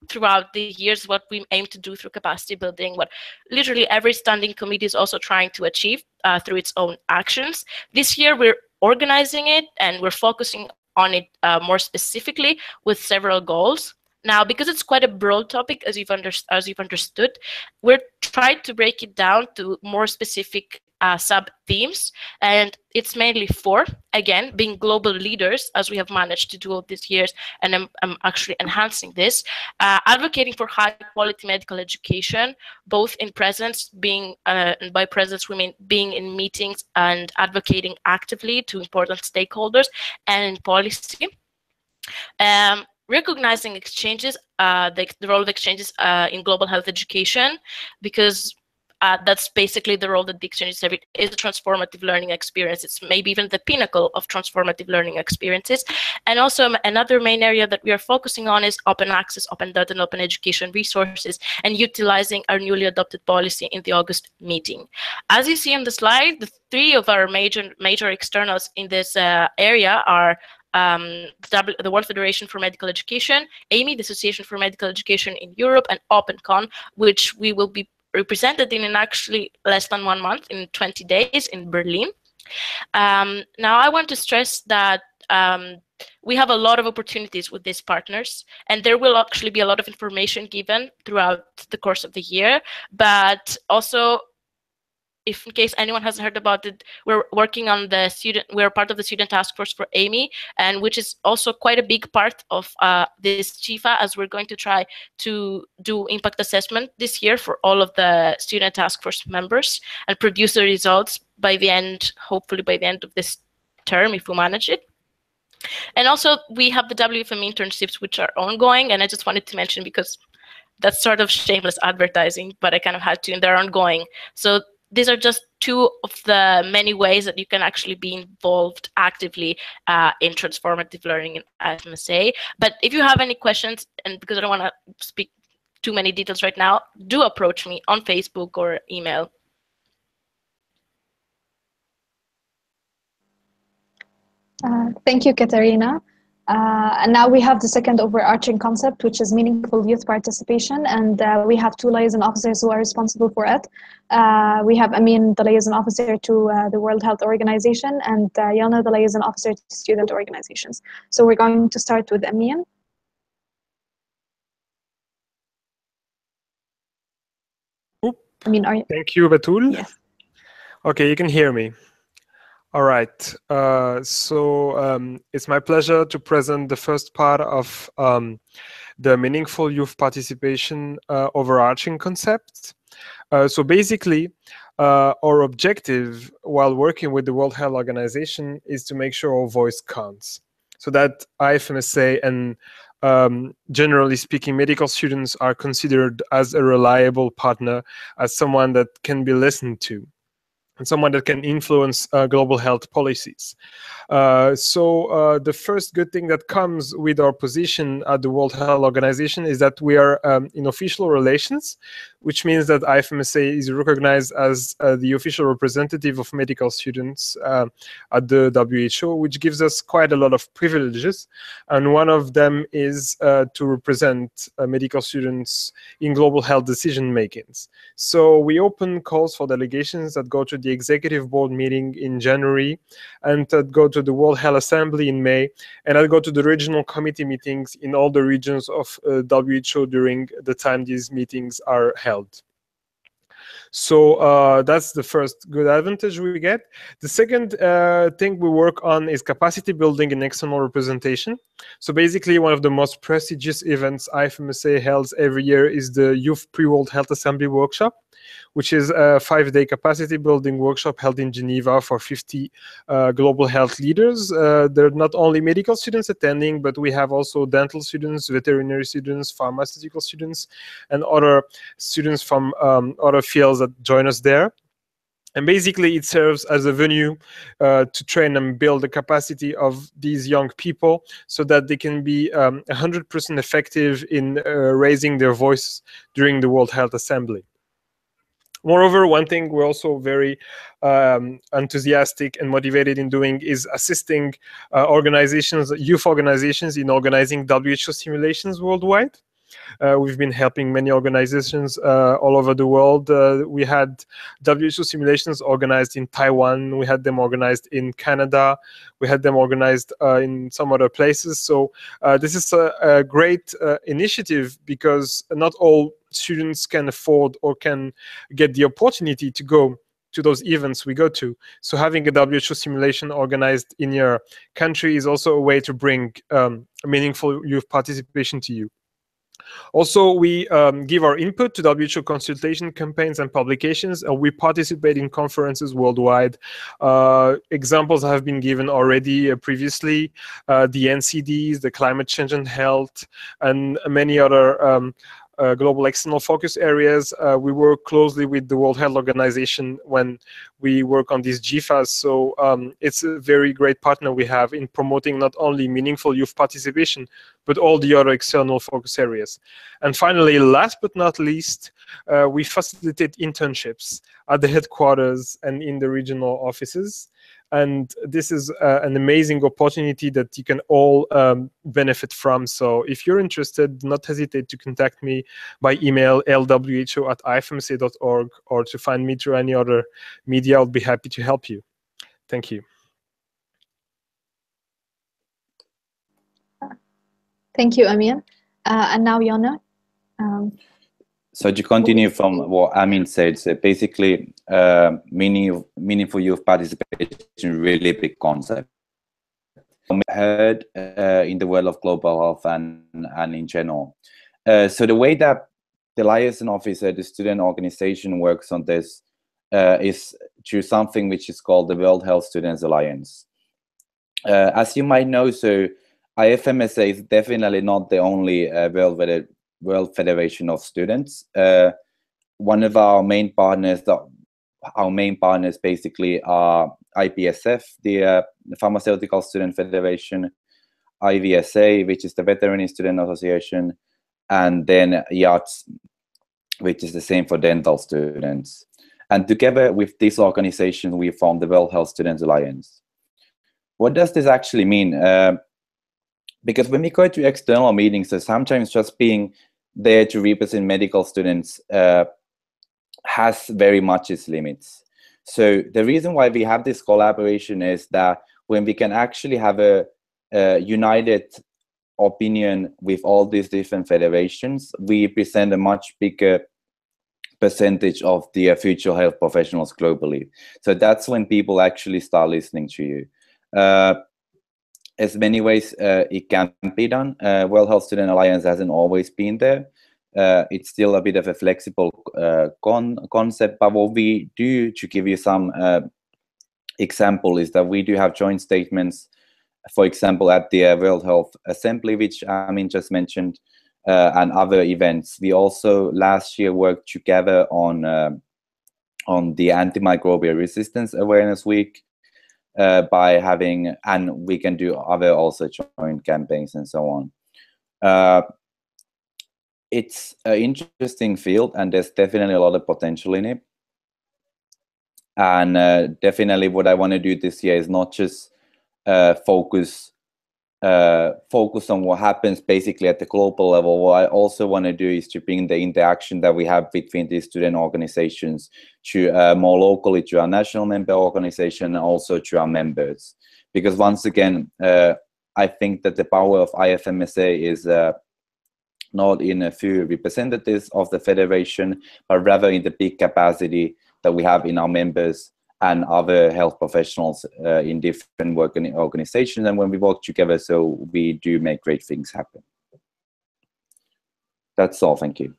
throughout the years, what we aim to do through capacity building, what literally every standing committee is also trying to achieve through its own actions. This year, we're organizing it and we're focusing on it more specifically with several goals. Now, because it's quite a broad topic, as you've understood, we're trying to break it down to more specific sub-themes, and it's mainly four. Again, being global leaders, as we have managed to do all these years, and I'm actually enhancing this, advocating for high-quality medical education, both in presence, and by presence we mean being in meetings and advocating actively to important stakeholders, and in policy. Recognizing exchanges, the role of exchanges in global health education, because that's basically the role that the exchanges have. It is a transformative learning experience. It's maybe even the pinnacle of transformative learning experiences. And also another main area that we are focusing on is open access, open data, and open education resources, and utilizing our newly adopted policy in the August meeting. As you see on the slide, the three of our major externals in this area are the World Federation for Medical Education, AMI, the Association for Medical Education in Europe, and OpenCon, which we will be represented in actually less than 1 month, in 20 days in Berlin. Now, I want to stress that we have a lot of opportunities with these partners, and there will actually be a lot of information given throughout the course of the year, but also, if in case anyone hasn't heard about it, we're working on we're part of the student task force for AMI, and which is also quite a big part of this GEFA, as we're going to try to do impact assessment this year for all of the student task force members and produce the results by the end, hopefully by the end of this term, if we manage it. And also we have the WFM internships, which are ongoing, and I just wanted to mention, because that's sort of shameless advertising, but I kind of had to, and they're ongoing. So these are just two of the many ways that you can actually be involved actively in transformative learning in IFMSA. But if you have any questions, and because I don't want to speak too many details right now, do approach me on Facebook or email. Thank you, Katerina. And now we have the second overarching concept, which is meaningful youth participation. And we have two liaison officers who are responsible for it. We have Amin, the liaison officer to the World Health Organization, and Yana, the liaison officer to student organizations. So we're going to start with Amin. Amin, are you? Thank you, Batul. Yes. Okay, you can hear me. All right, it's my pleasure to present the first part of the meaningful youth participation overarching concept. So basically, our objective while working with the World Health Organization is to make sure our voice counts, so that IFMSA and generally speaking, medical students are considered as a reliable partner, as someone that can be listened to, and someone that can influence global health policies. So the first good thing that comes with our position at the World Health Organization is that we are in official relations, which means that IFMSA is recognized as the official representative of medical students at the WHO, which gives us quite a lot of privileges. And one of them is to represent medical students in global health decision makings. So we open calls for delegations that go to the executive board meeting in January, and that go to the World Health Assembly in May, and that go to the regional committee meetings in all the regions of WHO during the time these meetings are held. So that's the first good advantage we get. The second thing we work on is capacity building and external representation. So basically, one of the most prestigious events IFMSA holds every year is the Youth Pre-World Health Assembly Workshop, which is a 5-day capacity building workshop held in Geneva for 50 global health leaders. There are not only medical students attending, but we have also dental students, veterinary students, pharmaceutical students, and other students from other fields that join us there. And basically, it serves as a venue to train and build the capacity of these young people so that they can be 100% effective in raising their voice during the World Health Assembly. Moreover, one thing we're also very enthusiastic and motivated in doing is assisting organizations, youth organizations, in organizing WHO simulations worldwide. We've been helping many organizations all over the world. We had WHO simulations organized in Taiwan. We had them organized in Canada. We had them organized in some other places. So this is a great initiative, because not all students can afford or can get the opportunity to go to those events we go to. So having a WHO simulation organized in your country is also a way to bring meaningful youth participation to you. Also, we give our input to WHO consultation campaigns and publications, and we participate in conferences worldwide. Examples have been given already previously, the NCDs, the Climate Change and Health, and many other global external focus areas. We work closely with the World Health Organization when we work on these GEFAs. So it's a very great partner we have in promoting not only meaningful youth participation, but all the other external focus areas. And finally, last but not least, we facilitate internships at the headquarters and in the regional offices. And this is an amazing opportunity that you can all benefit from. So if you're interested, do not hesitate to contact me by email, lwho@ifmsa.org, or to find me through any other media. I'll be happy to help you. Thank you. Thank you, Amin. And now, Yana. So to continue from what Amin said, so basically, meaningful youth participation is a really big concept. We heard in the world of global health and in general. So the way that the liaison officer, the student organization, works on this is through something which is called the World Health Students Alliance. As you might know, so IFMSA is definitely not the only World Federation of Students. One of our main partners that our main partners basically are IPSF, the Pharmaceutical Student Federation, IVSA, which is the Veterinary Student Association, and then YATS, which is the same for dental students. And together with this organization, we formed the World Health Students Alliance. What does this actually mean? Because when we go to external meetings, so sometimes just being there to represent medical students has very much its limits. So the reason why we have this collaboration is that when we can actually have a united opinion with all these different federations, we present a much bigger percentage of the future health professionals globally. So that's when people actually start listening to you. As many ways it can be done. World Health Student Alliance hasn't always been there. It's still a bit of a flexible concept, but what we do, to give you some example, is that we do have joint statements, for example, at the World Health Assembly, which Amin just mentioned, and other events. We also last year worked together on the Antimicrobial Resistance Awareness Week by having, and we can do other also joint campaigns and so on. It's an interesting field, and there's definitely a lot of potential in it. And definitely what I want to do this year is not just focus on what happens basically at the global level. What I also want to do is to bring the interaction that we have between these student organizations to more locally to our national member organization and also to our members. Because once again, I think that the power of IFMSA is not in a few representatives of the federation, but rather in the big capacity that we have in our members and other health professionals in different working organizations. And when we work together, so we do make great things happen. That's all. Thank you.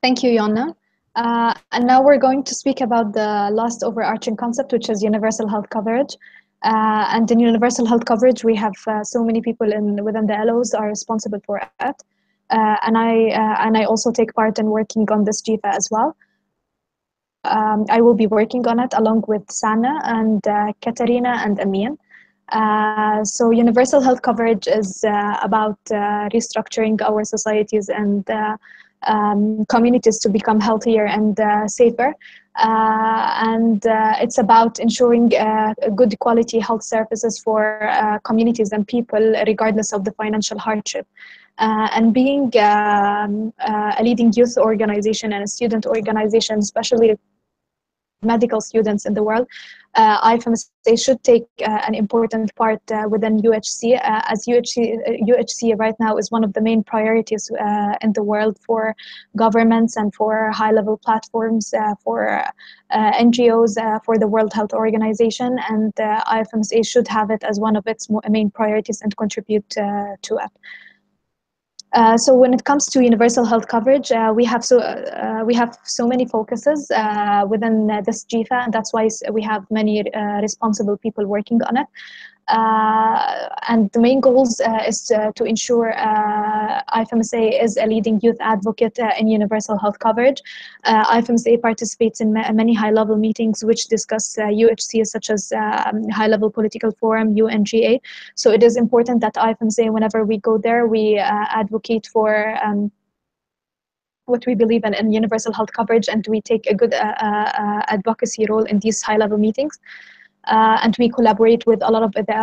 Thank you, Jonna. And now we're going to speak about the last overarching concept, which is universal health coverage. And in universal health coverage, we have so many people within the LOs are responsible for it. And I also take part in working on this GEFA as well. I will be working on it along with Sana and Katarina and Amin. So universal health coverage is about restructuring our societies and communities to become healthier and safer. And it's about ensuring good quality health services for communities and people regardless of the financial hardship. And being a leading youth organization and a student organization, especially medical students in the world, IFMSA should take an important part within UHC, as UHC right now is one of the main priorities in the world for governments and for high-level platforms, for NGOs, for the World Health Organization, and IFMSA should have it as one of its main priorities and contribute to it. So when it comes to universal health coverage, we have so many focuses within this GEFA, and that's why we have many responsible people working on it. And the main goals is to ensure IFMSA is a leading youth advocate in universal health coverage. IFMSA participates in many high-level meetings which discuss UHC, such as High-Level Political Forum, UNGA. So it is important that IFMSA, whenever we go there, we advocate for what we believe in universal health coverage, and we take a good advocacy role in these high-level meetings. And we collaborate with a lot of the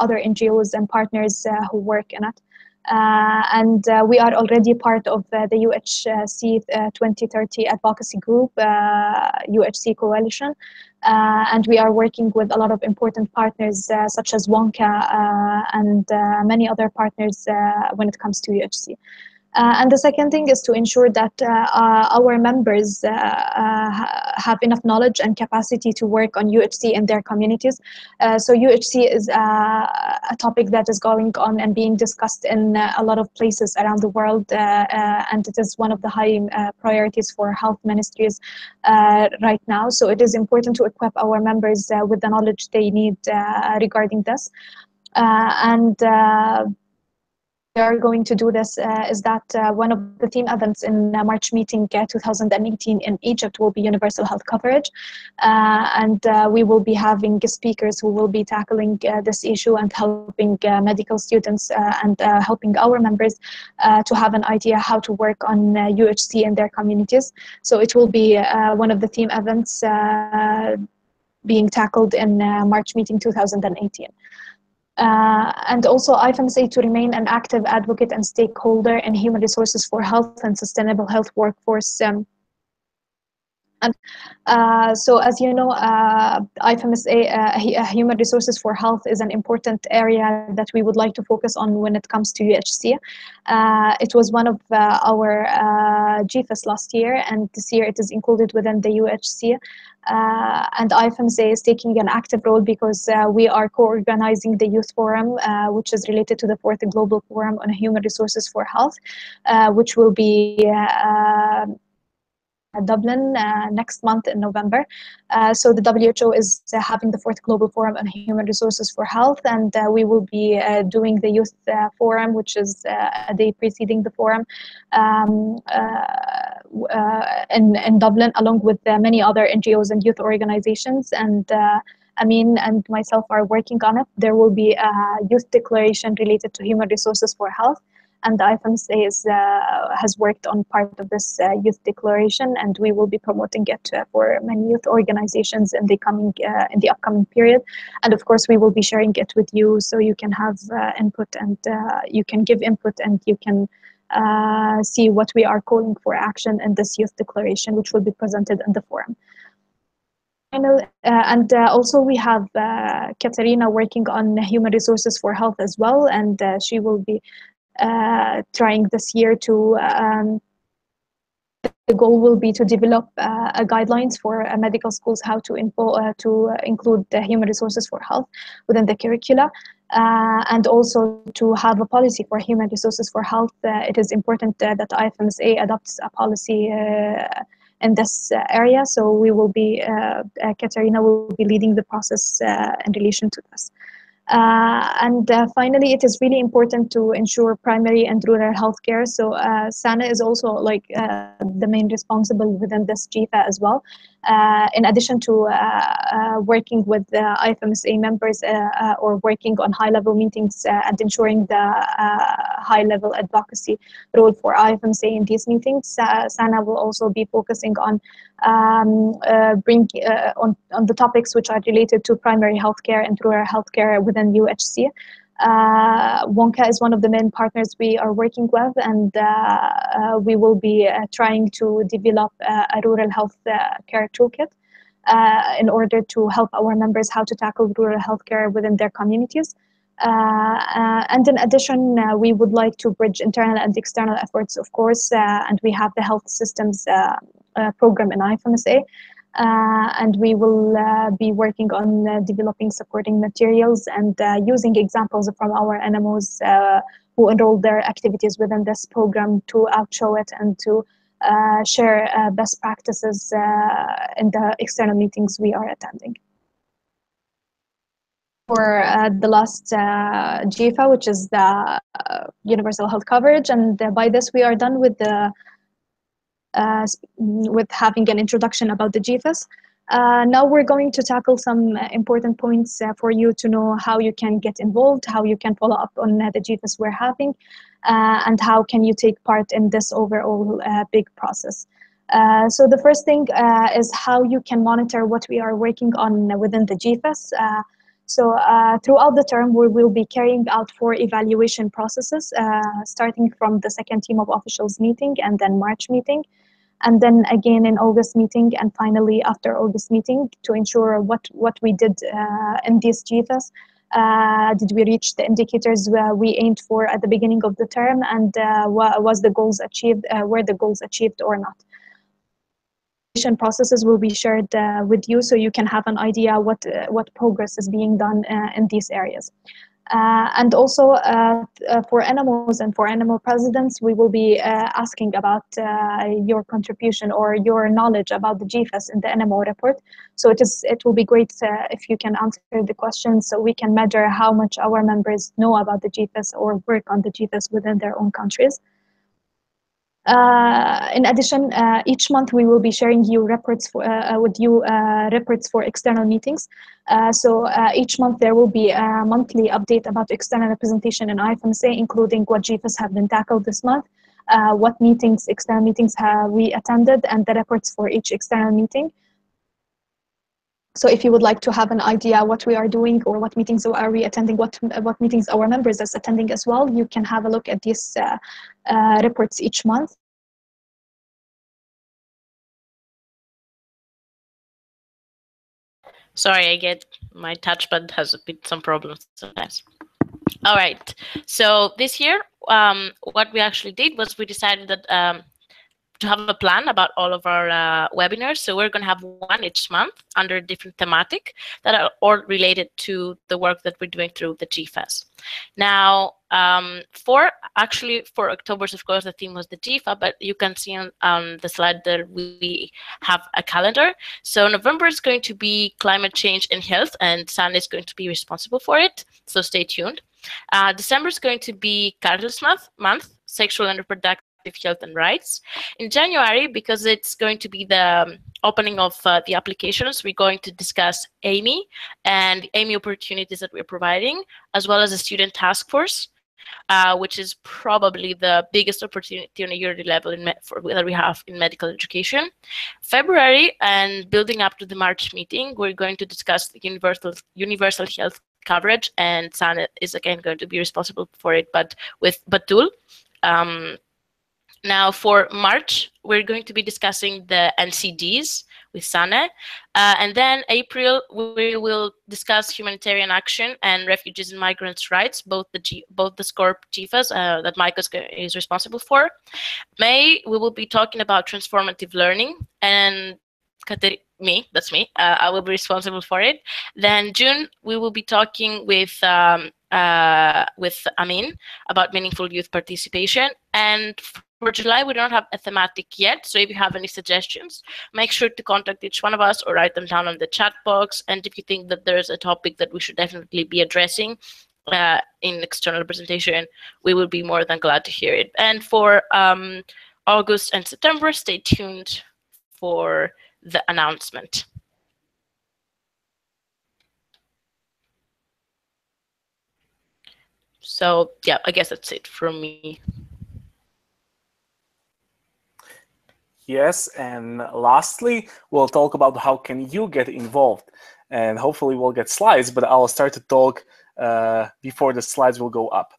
other NGOs and partners who work in it. And we are already part of the UHC 2030 advocacy group, UHC Coalition. And we are working with a lot of important partners such as WONCA and many other partners when it comes to UHC. And the second thing is to ensure that our members have enough knowledge and capacity to work on UHC in their communities. So UHC is a topic that is going on and being discussed in a lot of places around the world, and it is one of the high priorities for health ministries right now. So it is important to equip our members with the knowledge they need regarding this. we are going to do this is that one of the theme events in March meeting 2018 in Egypt will be universal health coverage. And we will be having speakers who will be tackling this issue and helping medical students and helping our members to have an idea how to work on UHC in their communities. So it will be one of the theme events being tackled in March meeting 2018. And also IFMSA to remain an active advocate and stakeholder in human resources for health and sustainable health workforce. So as you know, IFMSA, human resources for health is an important area that we would like to focus on when it comes to UHC. It was one of our GEFAs last year, and this year it is included within the UHC. And IFMSA is taking an active role because we are co-organizing the Youth Forum, which is related to the 4th Global Forum on Human Resources for Health, which will be Dublin next month in November. So the WHO is having the 4th Global Forum on Human Resources for Health, and we will be doing the Youth Forum, which is a day preceding the forum in Dublin, along with many other NGOs and youth organizations. And Amin and myself are working on it. There will be a youth declaration related to human resources for health. And the IFMSA has worked on part of this youth declaration, and we will be promoting it for many youth organizations in the upcoming period. And of course, we will be sharing it with you, so you can have input, and you can give input, and you can see what we are calling for action in this youth declaration, which will be presented in the forum. And also we have Katerina working on human resources for health as well, and she will be trying this year to the goal will be to develop guidelines for medical schools how to include the human resources for health within the curricula, and also to have a policy for human resources for health. It is important that IFMSA adopts a policy in this area, so we will be Katerina will be leading the process in relation to this. And finally, it is really important to ensure primary and rural healthcare. So SANA is also like the main responsible within this GEFA as well. In addition to working with the IFMSA members or working on high-level meetings and ensuring the high-level advocacy role for IFMSA in these meetings, SANA will also be focusing on on the topics which are related to primary healthcare and rural healthcare within UHC. WONCA is one of the main partners we are working with, and we will be trying to develop a rural health care toolkit in order to help our members how to tackle rural healthcare within their communities. And in addition, we would like to bridge internal and external efforts, of course, and we have the health systems program in IFMSA. And we will be working on developing supporting materials and using examples from our NMOs who enrolled their activities within this program to outshow it and to share best practices in the external meetings we are attending. For the last GEFA, which is the universal health coverage, and by this we are done with the with having an introduction about the GEFAs. Now we're going to tackle some important points for you to know how you can get involved, how you can follow up on the GEFAs we're having, and how can you take part in this overall big process. So the first thing is how you can monitor what we are working on within the GEFAs. So throughout the term, we will be carrying out 4 evaluation processes, starting from the second team of officials meeting, and then March meeting, and then again in August meeting, and finally after August meeting, to ensure what we did in these GEFAs. Did we reach the indicators we aimed for at the beginning of the term, and was the goals achieved? Were the goals achieved or not? Processes will be shared with you, so you can have an idea what progress is being done in these areas. And also for NMOs and for animal presidents, we will be asking about your contribution or your knowledge about the GEFAs in the NMO report. So it will be great if you can answer the questions so we can measure how much our members know about the GEFAs or work on the GEFAs within their own countries. In addition, each month we will be sharing you reports reports for external meetings. So each month there will be a monthly update about external representation in IFMSA, including what GEFAs have been tackled this month, what external meetings have we attended, and the reports for each external meeting. So if you would like to have an idea what we are doing or what meetings are we attending, what meetings our members are attending as well, you can have a look at these reports each month. Sorry, I get my touchpad has some problems sometimes. All right, so this year, what we actually did was we decided that to have a plan about all of our webinars. So we're going to have one each month under a different thematic that are all related to the work that we're doing through the GEFAs. Now, for October's, of course, the theme was the GEFA, but you can see on the slide that we have a calendar. So November is going to be climate change and health, and San is going to be responsible for it. So stay tuned. December is going to be Carlos month, sexual and reproductive health and rights. In January, because it's going to be the opening of the applications, we're going to discuss AMI and the AMI opportunities that we're providing, as well as a student task force, which is probably the biggest opportunity on a yearly level that we have in medical education. February, and building up to the March meeting, we're going to discuss the universal health coverage, and Sana is again going to be responsible for it, but with Batul. Now for March, we're going to be discussing the NCDs with Sana. And then April, we will discuss humanitarian action and refugees and migrants' rights, both the SCORP GEFAs that Micah is responsible for. May, we will be talking about transformative learning, and that's me, I will be responsible for it. Then June, we will be talking with Amin about meaningful youth participation. And for July, we don't have a thematic yet, so if you have any suggestions, make sure to contact each one of us or write them down on the chat box. And if you think that there's a topic that we should definitely be addressing in external representation, we will be more than glad to hear it. And for August and September, stay tuned for the announcement. So yeah, I guess that's it from me. Yes, and lastly, we'll talk about how can you get involved. And hopefully we'll get slides, but I'll start to talk before the slides will go up.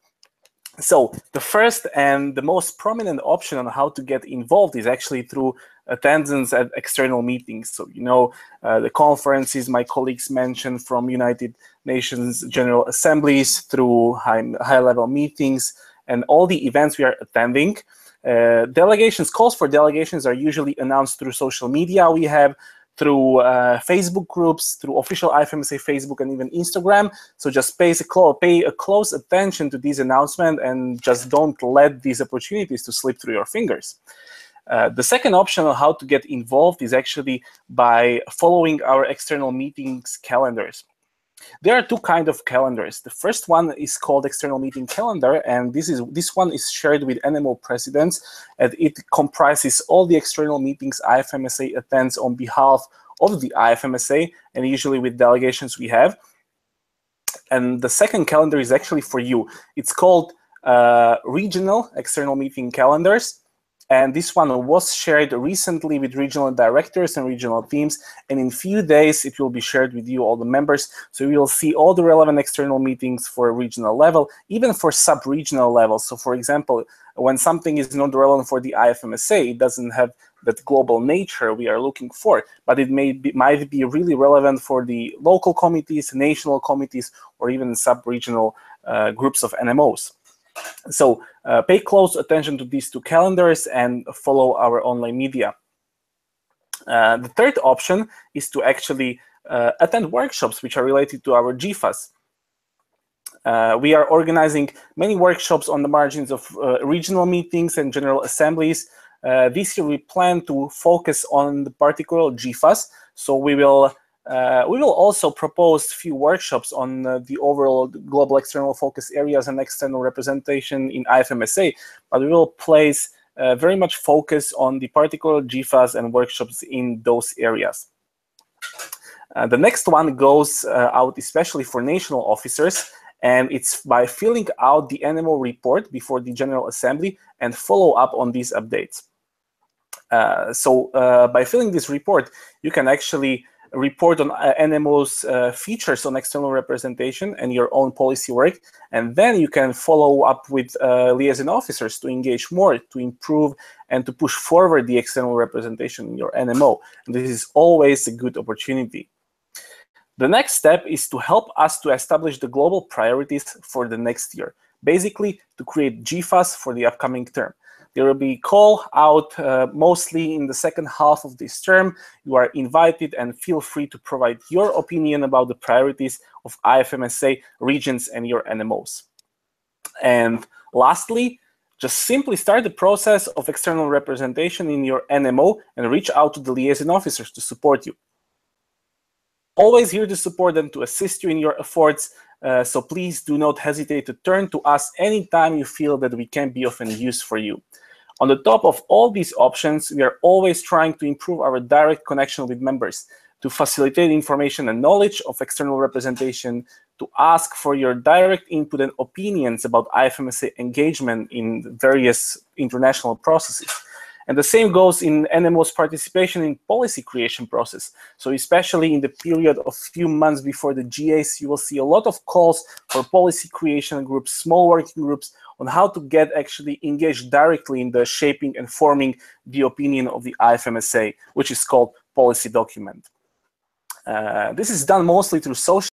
So the first and the most prominent option on how to get involved is actually through attendance at external meetings. So, you know, the conferences my colleagues mentioned, from United Nations General Assemblies through high-level meetings and all the events we are attending. Calls for delegations are usually announced through social media. We have through Facebook groups, through official IFMSA Facebook and even Instagram. So just pay a close attention to these announcements and just don't let these opportunities to slip through your fingers. The second option on how to get involved is actually by following our external meetings calendars. There are two kinds of calendars. The first one is called external meeting calendar, and this one is shared with NMO presidents, and it comprises all the external meetings IFMSA attends on behalf of the IFMSA, and usually with delegations we have. And the second calendar is actually for you. It's called regional external meeting calendars. And this one was shared recently with regional directors and regional teams. And in a few days, it will be shared with you, all the members. So you will see all the relevant external meetings for a regional level, even for sub-regional levels. So for example, when something is not relevant for the IFMSA, it doesn't have that global nature we are looking for, but it might be really relevant for the local committees, national committees, or even sub-regional groups of NMOs. So pay close attention to these two calendars and follow our online media. The third option is to actually attend workshops which are related to our GEFAs. We are organizing many workshops on the margins of regional meetings and general assemblies. This year we plan to focus on the particular GEFAs, so we will also propose a few workshops on the overall global external focus areas and external representation in IFMSA, but we will place very much focus on the particular GEFAs and workshops in those areas. The next one goes out especially for national officers, and it's by filling out the NMO report before the General Assembly and follow up on these updates. By filling this report, you can actually report on NMO's features on external representation and your own policy work, and then you can follow up with liaison officers to engage more, to improve, and to push forward the external representation in your NMO. And this is always a good opportunity. The next step is to help us to establish the global priorities for the next year, basically to create GEFAs for the upcoming term. There will be call out mostly in the second half of this term. You are invited and feel free to provide your opinion about the priorities of IFMSA regions and your NMOs. And lastly, just simply start the process of external representation in your NMO and reach out to the liaison officers to support you. Always here to support and to assist you in your efforts, so please do not hesitate to turn to us anytime you feel that we can be of any use for you. On the top of all these options, we are always trying to improve our direct connection with members, to facilitate information and knowledge of external representation, to ask for your direct input and opinions about IFMSA engagement in various international processes. And the same goes in NMO's participation in policy creation process. So especially in the period of few months before the GAs, you will see a lot of calls for policy creation groups, small working groups, on how to get actually engaged directly in the shaping and forming the opinion of the IFMSA, which is called policy document. This is done mostly through social